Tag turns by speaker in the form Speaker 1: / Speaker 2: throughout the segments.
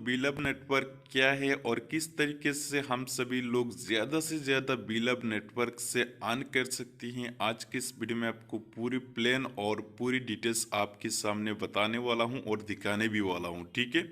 Speaker 1: बीलब network क्या है और किस तरीके से हम सभी लोग ज़्यादा से ज़्यादा बीलब नेटवर्क से अर्न कर सकते हैं। आज के इस वीडियो में आपको पूरी प्लान और पूरी डिटेल्स आपके सामने बताने वाला हूं और दिखाने भी वाला हूं। ठीक है,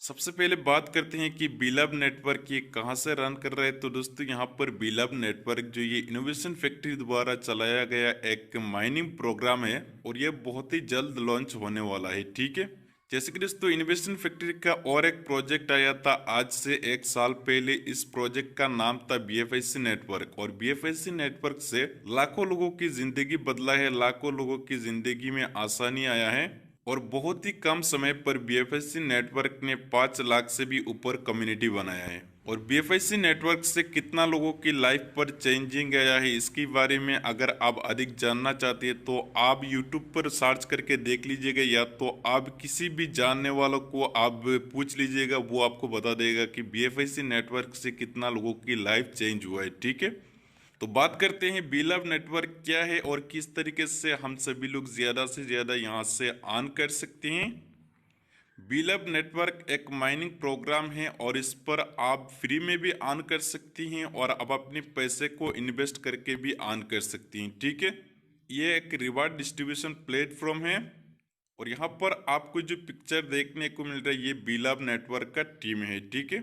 Speaker 1: सबसे पहले बात करते हैं कि बीलब नेटवर्क ये कहां से रन कर रहा है। तो दोस्तों, यहां पर बीलब नेटवर्क जो ये इनोवेशन फैक्ट्री द्वारा चलाया गया एक माइनिंग प्रोग्राम है और ये बहुत ही जल्द लॉन्च होने वाला है। ठीक है, जैसे कि दोस्तों इनोवेशन फैक्ट्री का और एक प्रोजेक्ट आया था आज से 1 साल पहले। इस प्रोजेक्ट का नाम था BFIC नेटवर्क और BFIC नेटवर्क से लाखों लोगों की जिंदगी बदला है, लाखों लोगों की जिंदगी में आसानी आया है और बहुत ही कम समय पर BFIC नेटवर्क ने 5 लाख से भी ऊपर कम्युनिटी बनाया है। और BFIC नेटवर्क से कितना लोगों की लाइफ पर चेंजिंग आया है, इसके बारे में अगर आप अधिक जानना चाहते हैं तो आप YouTube पर सर्च करके देख लीजिएगा, या तो आप किसी भी जानने वालों को आप पूछ लीजिएगा, वो आपको बता देगा कि BFIC नेटवर्क से कितना लोगों की लाइफ चेंज हुआ है। ठीक है, तो बात करते हैं बीलब नेटवर्क क्या है और किस तरीके से हम सभी लोग ज़्यादा से ज़्यादा यहाँ से अर्न कर सकते हैं। बीलब नेटवर्क एक माइनिंग प्रोग्राम है और इस पर आप फ्री में भी अर्न कर सकती हैं और आप अपने पैसे को इन्वेस्ट करके भी अर्न कर सकती हैं। ठीक है, ये एक रिवार्ड डिस्ट्रीब्यूशन प्लेटफॉर्म है और यहाँ पर आपको जो पिक्चर देखने को मिल रहा है ये बीलब नेटवर्क का टीम है। ठीक है,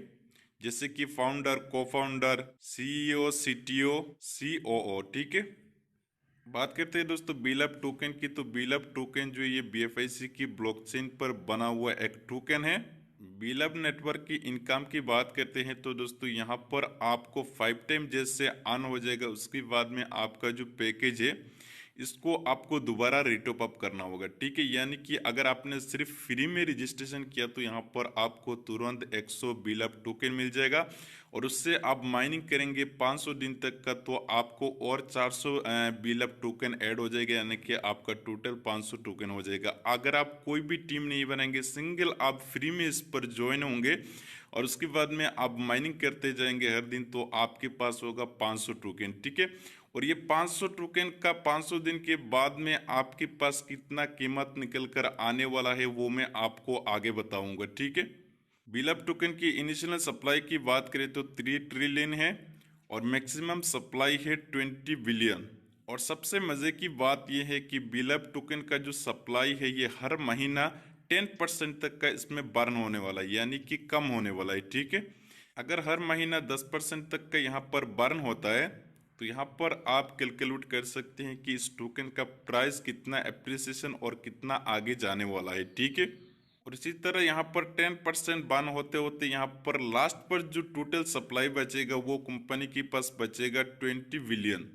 Speaker 1: जैसे कि फाउंडर, को फाउंडर, CEO, CTO, COO। ठीक है, बात करते हैं दोस्तों बीलब टोकन की। तो बीलब टोकन जो ये BFIC की ब्लॉकचेन पर बना हुआ एक टोकन है। बीलब नेटवर्क की इनकम की बात करते हैं तो दोस्तों यहाँ पर आपको 5 टाइम जैसे अर्न हो जाएगा। उसके बाद में आपका जो पैकेज है इसको आपको दोबारा रिटॉप अप करना होगा। ठीक है, यानी कि अगर आपने सिर्फ फ्री में रजिस्ट्रेशन किया तो यहाँ पर आपको तुरंत 100 बीलब टोकन मिल जाएगा और उससे आप माइनिंग करेंगे 500 दिन तक का तो आपको और 400 बीलब टोकन ऐड हो जाएगा, यानी कि आपका टोटल 500 टोकन हो जाएगा। अगर आप कोई भी टीम नहीं बनाएंगे, सिंगल आप फ्री में इस पर ज्वाइन होंगे और उसके बाद में आप माइनिंग करते जाएंगे हर दिन, तो आपके पास होगा 500 टोकन। ठीक है, और ये 500 टोकन का 500 दिन के बाद में आपके पास कितना कीमत निकल कर आने वाला है वो मैं आपको आगे बताऊंगा। ठीक है, बीलब टोकन की इनिशियल सप्लाई की बात करें तो 3 ट्रिलियन है और मैक्सिमम सप्लाई है 20 बिलियन। और सबसे मज़े की बात यह है कि बीलब टोकन का जो सप्लाई है ये हर महीना 10% तक का इसमें बर्न होने वाला है, यानी कि कम होने वाला है। ठीक है, अगर हर महीना 10% तक का यहाँ पर बर्न होता है तो यहाँ पर आप कैलकुलेट कर सकते हैं कि इस टोकन का प्राइस कितना एप्रिसिएशन और कितना आगे जाने वाला है। ठीक है, और इसी तरह यहाँ पर 10% बर्न होते होते यहाँ पर लास्ट पर जो टोटल सप्लाई बचेगा वो कंपनी के पास बचेगा 20 बिलियन।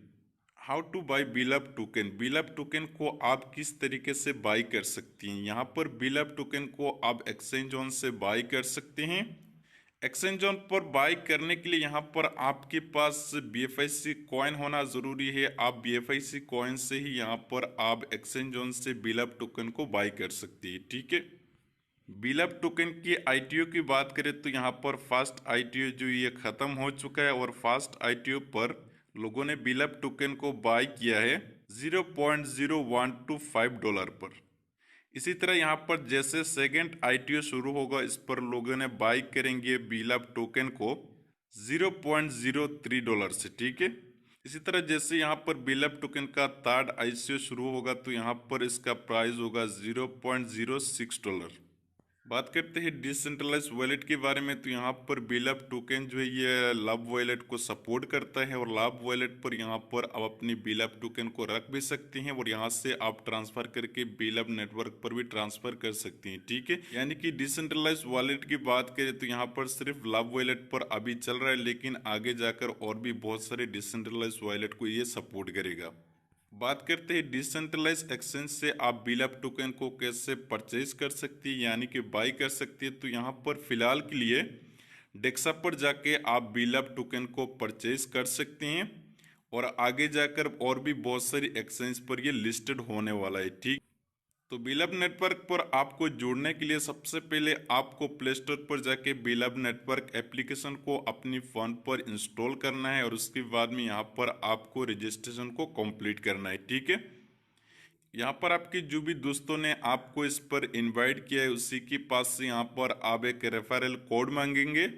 Speaker 1: हाउ टू बाई बीलब टोकन। बीलब टोकन को आप किस तरीके से बाई कर सकती हैं। यहाँ पर बीलब टोकन को आप एक्सचेंज ऑन से बाई कर सकते हैं। एक्सचेंज ऑन पर बाई करने के लिए यहाँ पर आपके पास BFIC कॉइन होना ज़रूरी है। आप BFIC कॉइन से ही यहाँ पर आप एक्सचेंज ऑन से बीलब टोकन को बाई कर सकती है। ठीक है, बीलब टोकन की ITO की बात करें तो यहाँ पर फास्ट ITO जो ये ख़त्म हो चुका है और फास्ट ITO पर लोगों ने बीलब टोकन को बाई किया है $0.0125 पर। इसी तरह यहाँ पर जैसे सेकेंड ITO शुरू होगा इस पर लोगों ने बाई करेंगे बीलब टोकन को $0.03 से। ठीक है, इसी तरह जैसे यहाँ पर बीलब टोकन का थर्ड ICO शुरू होगा तो यहाँ पर इसका प्राइस होगा $0.06। बात करते हैं डिसेंट्रलाइज वॉलेट के बारे में। तो यहाँ पर बीलब टोकन जो है ये लव वॉलेट को सपोर्ट करता है और लव वॉलेट पर यहाँ पर आप अपनी बीलब टोकन को रख भी सकते हैं और यहाँ से आप ट्रांसफर करके बीलब नेटवर्क पर भी ट्रांसफर कर सकते हैं। ठीक है, यानी कि डिसेंट्रलाइज वॉलेट की बात करें तो यहाँ पर सिर्फ लव वॉलेट पर अभी चल रहा है, लेकिन आगे जाकर और भी बहुत सारे डिसेंट्रलाइज वॉलेट को ये सपोर्ट करेगा। बात करते हैं डिसेंट्रलाइज एक्सचेंज से आप बीलब टोकन को कैसे परचेज कर सकती है, यानी कि बाई कर सकती है। तो यहाँ पर फिलहाल के लिए डेक्सा पर जाके आप बीलब टोकन को परचेज कर सकते हैं और आगे जाकर और भी बहुत सारी एक्सचेंज पर ये लिस्टेड होने वाला है। ठीक, तो बीलब नेटवर्क पर आपको जुड़ने के लिए सबसे पहले आपको प्ले स्टोर पर जाके बीलब नेटवर्क एप्लीकेशन को अपनी फ़ोन पर इंस्टॉल करना है और उसके बाद में यहाँ पर आपको रजिस्ट्रेशन को कंप्लीट करना है। ठीक है, यहाँ पर आपके जो भी दोस्तों ने आपको इस पर इनवाइट किया है उसी के पास से यहाँ पर आप एक रेफरल कोड मांगेंगे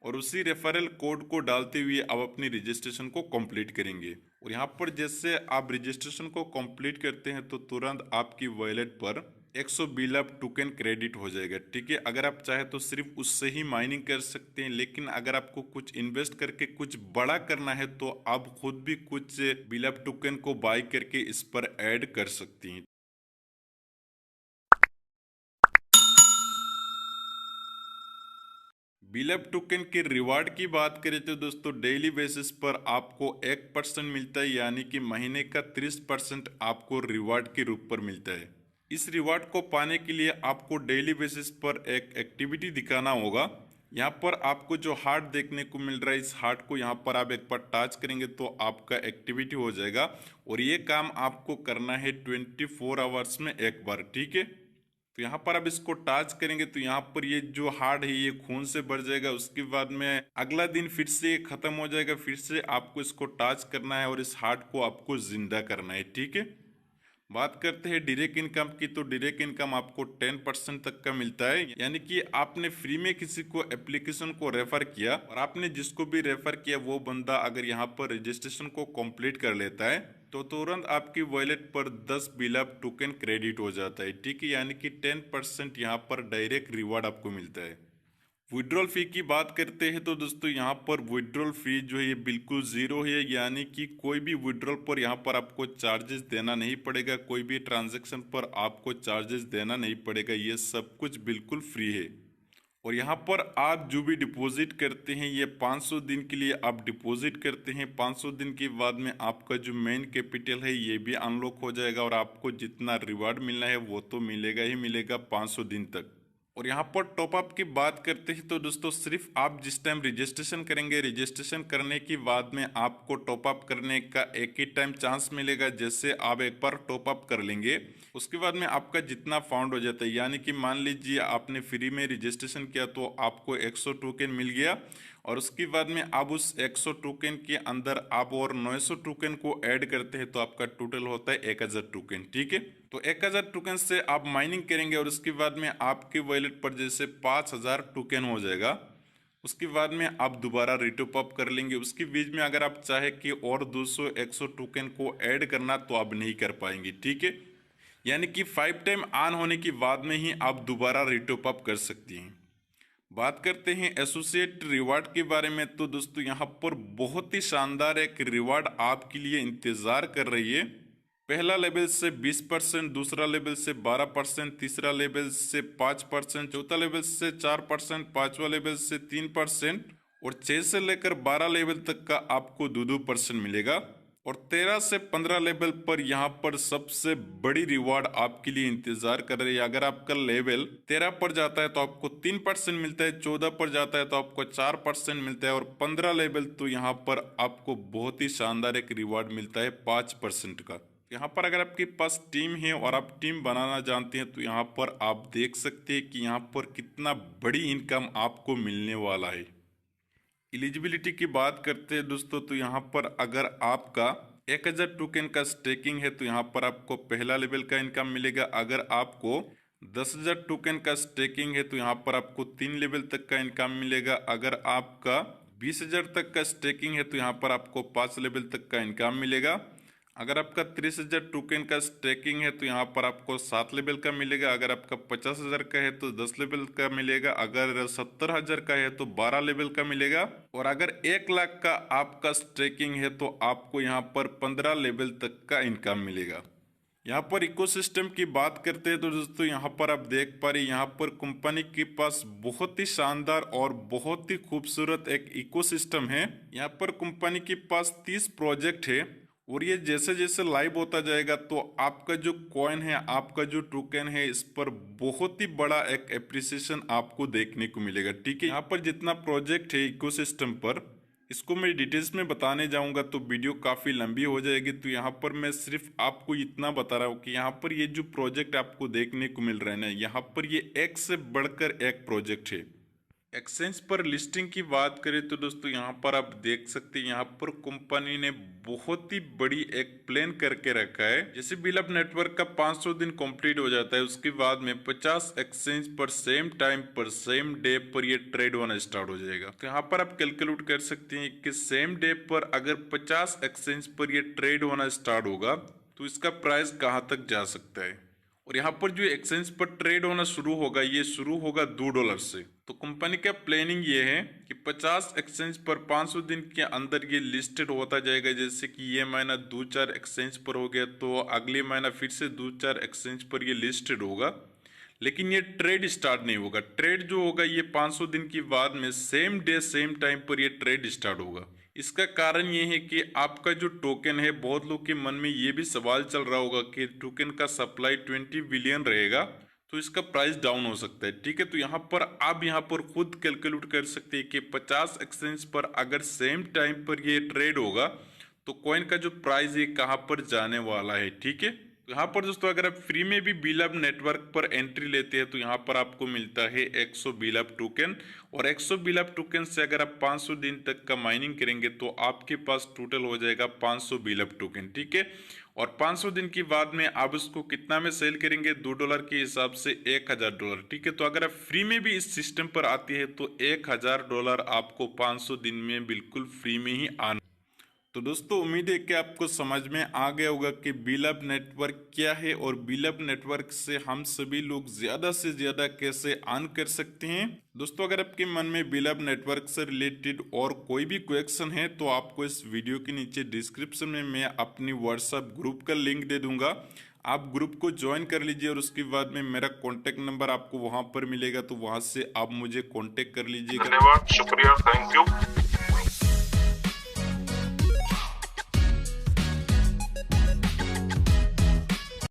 Speaker 1: और उसी रेफरल कोड को डालते हुए आप अपनी रजिस्ट्रेशन को कंप्लीट करेंगे। और यहाँ पर जैसे आप रजिस्ट्रेशन को कंप्लीट करते हैं तो तुरंत आपकी वॉलेट पर 100 बिलअप टोकन क्रेडिट हो जाएगा। ठीक है, अगर आप चाहे तो सिर्फ उससे ही माइनिंग कर सकते हैं, लेकिन अगर आपको कुछ इन्वेस्ट करके कुछ बड़ा करना है तो आप खुद भी कुछ बिलअप टोकन को बाय करके इस पर ऐड कर सकती हैं। बिलअप टोकन के रिवार्ड की बात करें तो दोस्तों डेली बेसिस पर आपको 1% मिलता है, यानी कि महीने का 30% आपको रिवार्ड के रूप पर मिलता है। इस रिवार्ड को पाने के लिए आपको डेली बेसिस पर एक एक्टिविटी दिखाना होगा। यहाँ पर आपको जो हार्ट देखने को मिल रहा है, इस हार्ट को यहाँ पर आप एक बार टच करेंगे तो आपका एक्टिविटी हो जाएगा और ये काम आपको करना है 24 आवर्स में एक बार। ठीक है, तो यहाँ पर अब इसको टच करेंगे तो यहाँ पर ये जो हार्ट है ये खून से भर जाएगा। उसके बाद में अगला दिन फिर से ये खत्म हो जाएगा, फिर से आपको इसको टच करना है और इस हार्ट को आपको जिंदा करना है। ठीक है, बात करते हैं डायरेक्ट इनकम की, तो डायरेक्ट इनकम आपको 10% तक का मिलता है, यानी कि आपने फ्री में किसी को एप्लीकेशन को रेफर किया और आपने जिसको भी रेफर किया वो बंदा अगर यहाँ पर रजिस्ट्रेशन को कंप्लीट कर लेता है तो तुरंत आपकी वॉलेट पर 10 बिलअप टोकन क्रेडिट हो जाता है। ठीक है, यानी कि 10% यहाँ पर डायरेक्ट रिवार्ड आपको मिलता है। विड्रॉल फी की बात करते हैं तो दोस्तों यहाँ पर विड्रॉल फी जो है ये बिल्कुल जीरो है, यानी कि कोई भी विड्रॉल पर यहाँ पर आपको चार्जेस देना नहीं पड़ेगा, कोई भी ट्रांजैक्शन पर आपको चार्जेस देना नहीं पड़ेगा, ये सब कुछ बिल्कुल फ्री है। और यहाँ पर आप जो भी डिपॉजिट करते हैं ये 500 दिन के लिए आप डिपॉजिट करते हैं। 500 दिन के बाद में आपका जो मेन कैपिटल है ये भी अनलॉक हो जाएगा और आपको जितना रिवार्ड मिलना है वो तो मिलेगा ही मिलेगा 500 दिन तक। और यहाँ पर टॉपअप की बात करते हैं तो दोस्तों सिर्फ आप जिस टाइम रजिस्ट्रेशन करेंगे, रजिस्ट्रेशन करने के बाद में आपको टॉपअप करने का एक ही टाइम चांस मिलेगा। जैसे आप एक बार टॉपअप कर लेंगे उसके बाद में आपका जितना फाउंड हो जाता है, यानी कि मान लीजिए आपने फ्री में रजिस्ट्रेशन किया तो आपको 100 टोकन मिल गया और उसके बाद में आप उस 100 टोकन के अंदर आप और 900 टोकन को ऐड करते हैं तो आपका टोटल होता है 1000 टोकन। ठीक है, तो 1000 टोकन से आप माइनिंग करेंगे और उसके बाद में आपके वॉलेट पर जैसे 5000 टोकन हो जाएगा। उसके बाद में आप दोबारा रिटॉप अप कर लेंगे। उसके बीच में अगर आप चाहे कि और 200 100 टोकन को ऐड करना तो आप नहीं कर पाएंगे। ठीक है, यानी कि 5 टाइम ऑन होने के बाद में ही आप दोबारा रिटॉप अप कर सकती हैं। बात करते हैं एसोसिएट रिवार्ड के बारे में, तो दोस्तों यहाँ पर बहुत ही शानदार एक रिवार्ड आपके लिए इंतज़ार कर रही है। पहला लेवल से 20%, दूसरा लेवल से 12%, तीसरा लेवल से 5%, चौथा लेवल से 4%, पांचवा लेवल से 3% और 6 से लेकर 12 लेवल तक का आपको 2% मिलेगा। और 13 से 15 लेवल पर यहाँ पर सबसे बड़ी रिवार्ड आपके लिए इंतजार कर रही है। अगर आपका लेवल 13 पर जाता है तो आपको 3% मिलता है, 14 पर जाता है तो आपको 4% मिलता है और 15 लेवल तो यहाँ पर आपको बहुत ही शानदार एक रिवार्ड मिलता है 5% का। यहाँ पर अगर आपके पास टीम है और आप टीम बनाना जानते हैं तो यहाँ पर आप देख सकते हैं कि यहाँ पर कितना बड़ी इनकम आपको मिलने वाला है। एलिजिबिलिटी की बात करते हैं दोस्तों, तो यहाँ पर अगर आपका 1000 टोकन का स्टेकिंग है तो यहाँ पर आपको पहला लेवल का इनकम मिलेगा। अगर आपको 10,000 टोकन का स्टेकिंग है तो यहाँ पर आपको 3 लेवल तक का इनकम मिलेगा। अगर आपका 20,000 तक का स्टेकिंग है तो यहाँ पर आपको 5 लेवल तक का इनकम मिलेगा। अगर आपका 30,000 टोकन का स्टेकिंग है तो यहाँ पर आपको 7 लेवल का मिलेगा। अगर आपका 50,000 का है तो 10 लेवल का मिलेगा। अगर 70,000 का है तो 12 लेवल का मिलेगा। और अगर 1 लाख का आपका स्टेकिंग है तो आपको यहाँ पर 15 लेवल तक का इनकम मिलेगा। यहाँ पर इकोसिस्टम की बात करते हैं तो दोस्तों यहाँ पर आप देख पा रहे यहाँ पर कंपनी के पास बहुत ही शानदार और बहुत ही खूबसूरत एक इकोसिस्टम है। यहाँ पर कंपनी के पास 30 प्रोजेक्ट है और ये जैसे जैसे लाइव होता जाएगा तो आपका जो कॉइन है, आपका जो टोकन है, इस पर बहुत ही बड़ा एक एप्रिसिएशन आपको देखने को मिलेगा। ठीक है, यहाँ पर जितना प्रोजेक्ट है इकोसिस्टम पर, इसको मैं डिटेल्स में बताने जाऊंगा तो वीडियो काफ़ी लंबी हो जाएगी। तो यहाँ पर मैं सिर्फ आपको इतना बता रहा हूँ कि यहाँ पर ये जो प्रोजेक्ट आपको देखने को मिल रहे हैं ना, यहाँ पर ये एक से बढ़कर एक प्रोजेक्ट है। एक्सचेंज पर लिस्टिंग की बात करें तो दोस्तों यहाँ पर आप देख सकते हैं, यहाँ पर कंपनी ने बहुत ही बड़ी एक प्लान करके रखा है। जैसे बिलअप नेटवर्क का 500 दिन कंप्लीट हो जाता है, उसके बाद में 50 एक्सचेंज पर सेम टाइम पर सेम डे पर ये ट्रेड होना स्टार्ट हो जाएगा। तो यहाँ पर आप कैलकुलेट कर सकते हैं कि सेम डे पर अगर 50 एक्सचेंज पर ये ट्रेड होना स्टार्ट होगा तो इसका प्राइस कहाँ तक जा सकता है। और यहाँ पर जो एक्सचेंज पर ट्रेड होना शुरू होगा, ये शुरू होगा $2 से। तो कंपनी का प्लानिंग ये है कि 50 एक्सचेंज पर 500 दिन के अंदर ये लिस्टेड होता जाएगा। जैसे कि ये महीना 2-4 एक्सचेंज पर हो गया तो अगले महीना फिर से 2-4 एक्सचेंज पर ये लिस्टेड होगा, लेकिन ये ट्रेड स्टार्ट नहीं होगा। ट्रेड जो होगा ये 500 दिन के बाद में सेम डे सेम टाइम पर ये ट्रेड स्टार्ट होगा। इसका कारण ये है कि आपका जो टोकन है, बहुत लोग के मन में ये भी सवाल चल रहा होगा कि टोकन का सप्लाई 20 बिलियन रहेगा तो इसका प्राइस डाउन हो सकता है। ठीक है, तो यहाँ पर आप यहाँ पर खुद कैलकुलेट कर सकते हैं कि 50 एक्सचेंज पर अगर सेम टाइम पर ये ट्रेड होगा तो कॉइन का जो प्राइस है कहाँ पर जाने वाला है। ठीक है, तो यहाँ पर दोस्तों अगर आप फ्री में भी बिलअप नेटवर्क पर एंट्री लेते हैं तो यहाँ पर आपको मिलता है 100 बिलअप टोकन। और 100 बिलअप टोकन से अगर आप 500 दिन तक का माइनिंग करेंगे तो आपके पास टोटल हो जाएगा 500 बिलअप टोकन। ठीक है, और 500 दिन के बाद में आप उसको कितना में सेल करेंगे, $2 के हिसाब से $1000। ठीक है, तो अगर आप फ्री में भी इस सिस्टम पर आती है तो $1000 आपको 500 दिन में बिल्कुल फ्री में ही आना। तो दोस्तों उम्मीद है कि आपको समझ में आ गया होगा कि बिलअप नेटवर्क क्या है और बिलअप नेटवर्क से हम सभी लोग ज्यादा से ज्यादा कैसे अर्न कर सकते हैं। दोस्तों अगर आपके मन में बिलअप नेटवर्क से रिलेटेड और कोई भी क्वेश्चन है तो आपको इस वीडियो के नीचे डिस्क्रिप्शन में मैं अपनी व्हाट्सएप ग्रुप का लिंक दे दूंगा, आप ग्रुप को ज्वाइन कर लीजिए और उसके बाद में मेरा कॉन्टेक्ट नंबर आपको वहां पर मिलेगा, तो वहां से आप मुझे कॉन्टेक्ट कर लीजिएगा।
Speaker 2: धन्यवाद, शुक्रिया, थैंक यू।